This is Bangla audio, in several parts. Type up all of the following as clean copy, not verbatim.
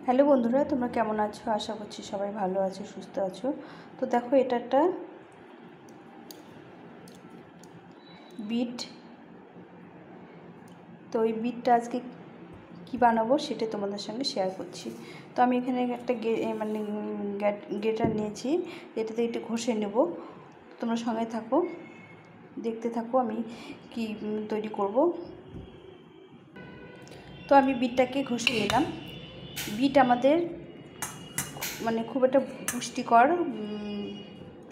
হ্যালো বন্ধুরা, তোমরা কেমন আছো? আশা করছি সবাই ভালো আছো, সুস্থ আছো। তো দেখো, এটা একটা বিট। তো এই বিটটা আজকে কি বানাবো সেটা তোমাদের সঙ্গে শেয়ার করছি। তো আমি এখানে একটা গ্রেটার নিয়েছি, এটাতে একটু ঘষে নেব। তোমরা সঙ্গে থাকো, দেখতে থাকো আমি কি তৈরি করব। তো আমি বিটটাকে ঘষে নিলাম। বিট আমাদের খুব একটা পুষ্টিকর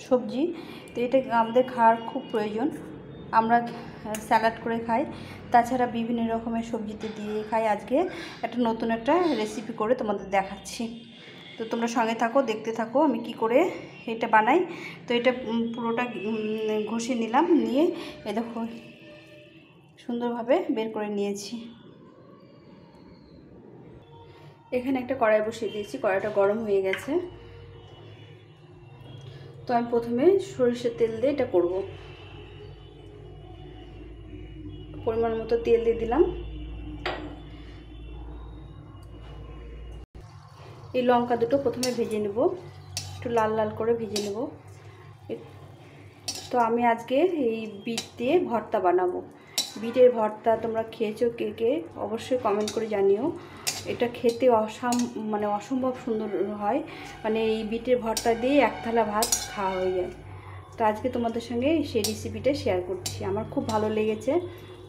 সবজি। তো এটা আমাদের খাওয়ার খুব প্রয়োজন। আমরা স্যালাড করে খাই, তাছাড়া বিভিন্ন রকমের সবজিতে দিয়ে খাই। আজকে একটা নতুন একটা রেসিপি করে তোমাদের দেখাচ্ছি। তো তোমরা সঙ্গে থাকো, দেখতে থাকো আমি কি করে এটা বানাই। তো এটা পুরোটা ঘষে নিলাম, নিয়ে এ দেখো সুন্দরভাবে বের করে নিয়েছি। এখানে একটা কড়াই বসিয়ে দিয়েছি, কড়াইটা গরম হয়ে গেছে। তো আমি প্রথমে সরিষার তেল দিয়ে এটা করব। পরিমাণ মতো তেল দিয়ে দিলাম। এই লঙ্কা দুটো প্রথমে ভেজে নেব, একটু লাল লাল করে ভেজে নেব। তো আমি আজকে এই বিট দিয়ে ভর্তা বানাবো। বিটের ভর্তা তোমরা খেয়েছো কে কে অবশ্যই কমেন্ট করে জানিও। এটা খেতে অসম্ভব সুন্দর হয়। এই বিটের ভর্তা দিয়ে এক থালা ভাত খাওয়া হয়ে যায়। তো আজকে তোমাদের সঙ্গে সেই রেসিপিটা শেয়ার করছি। আমার খুব ভালো লেগেছে,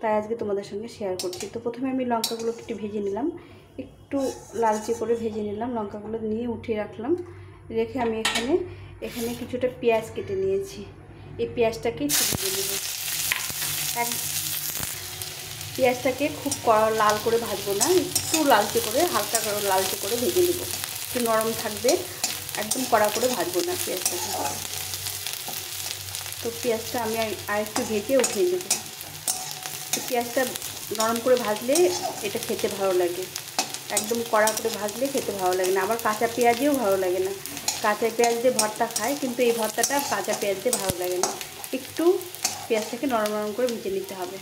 তাই আজকে তোমাদের সঙ্গে শেয়ার করছি। তো প্রথমে আমি লঙ্কাগুলো একটু ভেজে নিলাম, একটু লালচে করে ভেজে নিলাম। লঙ্কাগুলো নিয়ে উঠিয়ে রাখলাম। রেখে আমি এখানে কিছুটা পেঁয়াজ কেটে নিয়েছি। এই পেঁয়াজটাকে একটু ভেজে নেব। পেঁয়াজটাকে খুব লাল করে ভাজবো না, একটু লালচে করে, হালকা করে লালচে করে ভেজে নেব। একটু নরম থাকবে, একদম কড়া করে ভাজবো না পেঁয়াজটাকে। তো পেঁয়াজটা আমি আর একটু ভেজে উঠিয়ে নেব। পেঁয়াজটা নরম করে ভাজলে এটা খেতে ভালো লাগে, একদম কড়া করে ভাজলে খেতে ভালো লাগে না। আবার কাঁচা পেঁয়াজেও ভালো লাগে না। কাঁচা পেঁয়াজ দিয়ে ভর্তা খায়, কিন্তু এই ভর্তাটা কাঁচা পেঁয়াজ দিয়ে ভালো লাগে না। একটু পেঁয়াজটাকে নরম নরম করে ভেজে নিতে হবে।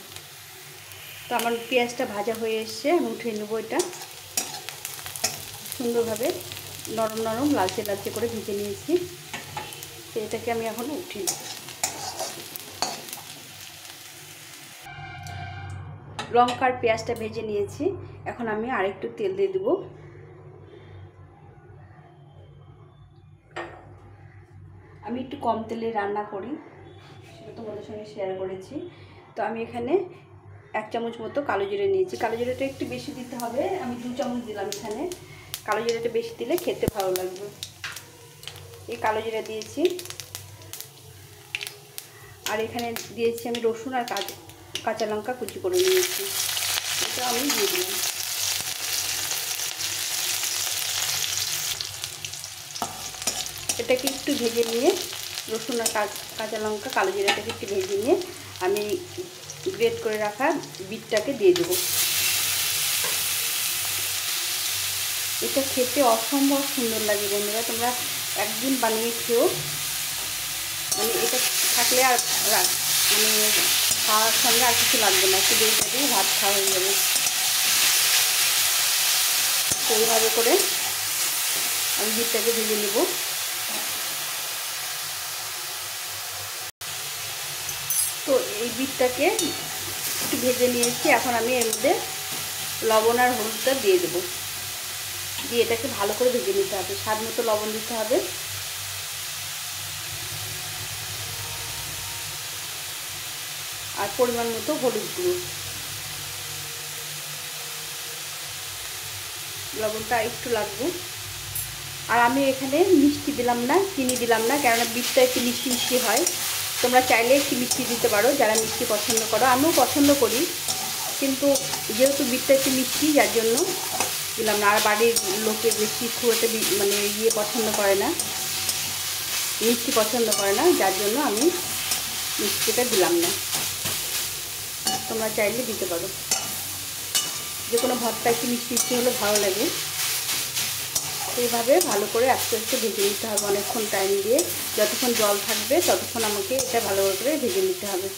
তো আমার পেঁয়াজটা ভাজা হয়ে এসছে, আমি উঠিয়ে নেবো। এটা সুন্দরভাবে নরম নরম লালচে লালচে করে ভেজে নিয়েছি। তো এটাকে আমি এখন উঠিয়ে নেব। লঙ্কার পেঁয়াজটা ভেজে নিয়েছি, এখন আমি আরেকটু তেল দিয়ে দেবো। আমি একটু কম তেলে রান্না করি, সেটা তোমাদের সঙ্গে শেয়ার করেছি। তো আমি এখানে 1 চামচ মতো কালো জিরে নিয়েছি। কালো জিরেটা একটু বেশি দিতে হবে, আমি 2 চামচ দিলাম এখানে। কালো জিরেটা বেশি দিলে খেতে ভালো লাগবে। এই কালো জিরা দিয়েছি, আর এখানে দিয়েছি আমি রসুন আর কাঁচা লঙ্কা কুচি করে নিয়েছি। এটা আমি দিয়ে দিলাম। এটাকে একটু ভেজে নিয়ে, রসুন আর কাঁচা লঙ্কা কালো জিরাটাকে একটু ভেজে নিয়ে আমি গ্রেট করে রাখা বিটটাকে দিয়ে দেবো। এটা খেতে অসম্ভব সুন্দর লাগে বন্ধুরা, তোমরা একদিন বানিয়ে খেও। এটা থাকলে আর খাওয়ার সঙ্গে আর কিছু লাগবে না, শুধু এইটা দিয়ে ভাত খাওয়া হয়ে যাবে। তো এইভাবে করে আমি বিটটাকে ভেজে নেব। তো এই বিটটাকে একটু ভেজে নিয়েছি, এখন আমি এর মধ্যে লবণ আর হলুদটা দিয়ে দেবো। দিয়ে এটাকে ভালো করে ভেজে নিতে হবে। স্বাদ মতো লবণ দিতে হবে, আর পরিমাণ মতো হলুদ গুঁড়ো। লবণটা একটু লাগবে। আর আমি এখানে মিষ্টি দিলাম না, চিনি দিলাম না, কেননা বিটটা একটু মিষ্টি মিষ্টি হয়। তোমরা চাইলে একটু মিষ্টি দিতে পারো, যারা মিষ্টি পছন্দ করো। আমিও পছন্দ করি, কিন্তু যেহেতু বিটটা একটু মিষ্টি, যার জন্য দিলাম না। আর বাড়ির লোকে বেশি খুব একটা পছন্দ করে না, মিষ্টি পছন্দ করে না, যার জন্য আমি মিষ্টিটা দিলাম না। তোমরা চাইলে দিতে পারো। যে কোনো ভর্তা একটু মিষ্টি মিষ্টি হলে ভালো লাগে। এইভাবে ভালো করে আস্তে আস্তে ভেজে নিতে হবে, অনেকক্ষণ টাইম দিয়ে। যতক্ষণ জল থাকবে ততক্ষণ আমাকে এটা ভালো করে ভেজে নিতে হবে।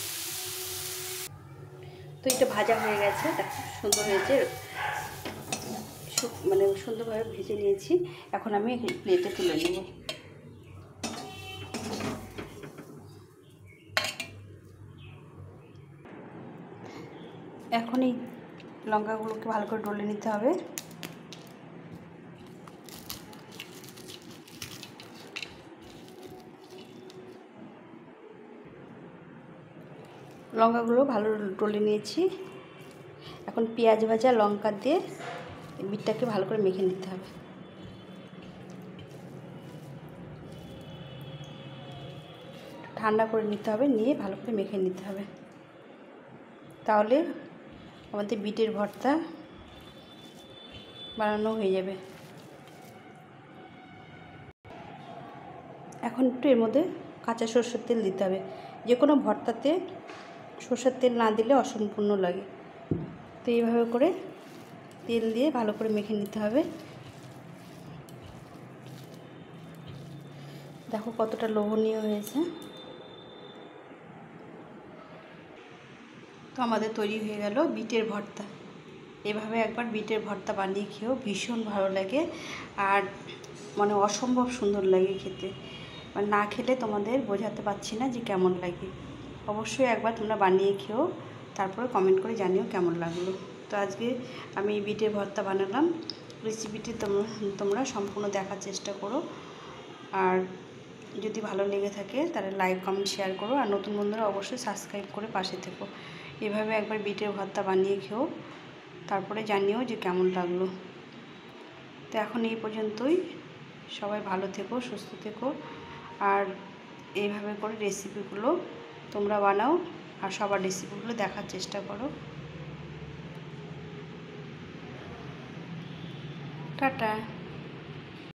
তো এটা ভাজা হয়ে গেছে, দেখো সুন্দর হয়েছে। মানে সুন্দরভাবে ভেজে নিয়েছি। এখন আমি প্লেটে তুলে নেব। এখন এই লঙ্কাগুলোকে ভালো করে ডলে নিতে হবে। লঙ্কাগুলো ভালো ডলে নিয়েছি। এখন পেঁয়াজ ভাজা লঙ্কা দিয়ে বিটটাকে ভালো করে মেখে নিতে হবে। ঠান্ডা করে নিতে হবে, নিয়ে ভালো করে মেখে নিতে হবে। তাহলে আমাদের বিটের ভর্তা বানানো হয়ে যাবে। এখন একটু এর মধ্যে কাঁচা সরষের তেল দিতে হবে। যে কোনো ভর্তাতে সরষের তেল না দিলে অসম্পূর্ণ লাগে। তো এইভাবে করে তেল দিয়ে ভালো করে মেখে নিতে হবে। দেখো কতটা লোভনীয় হয়েছে। তো আমাদের তৈরি হয়ে গেল বিটের ভর্তা। এভাবে একবার বিটের ভর্তা বানিয়ে খেয়েও ভীষণ ভালো লাগে, আর মানে অসম্ভব সুন্দর লাগে খেতে। মানে না খেলে তোমাদের বোঝাতে পারছি না যে কেমন লাগে। অবশ্যই একবার তোমরা বানিয়ে খেও, তারপরে কমেন্ট করে জানিও কেমন লাগলো। তো আজকে আমি বিটের ভর্তা বানালাম। রেসিপিটি তোমরা সম্পূর্ণ দেখার চেষ্টা করো, আর যদি ভালো লেগে থাকে তাহলে লাইক কমেন্ট শেয়ার করো, আর নতুন বন্ধুরা অবশ্যই সাবস্ক্রাইব করে পাশে থেকো। এভাবে একবার বিটের ভর্তা বানিয়ে খেও, তারপরে জানিও যে কেমন লাগলো। তো এখন এই পর্যন্তই। সবাই ভালো থেকো, সুস্থ থেকো, আর এইভাবে করে রেসিপিগুলো তোমরা বানাও, আর সবার রেসিপিগুলো দেখার চেষ্টা করো। টাটা।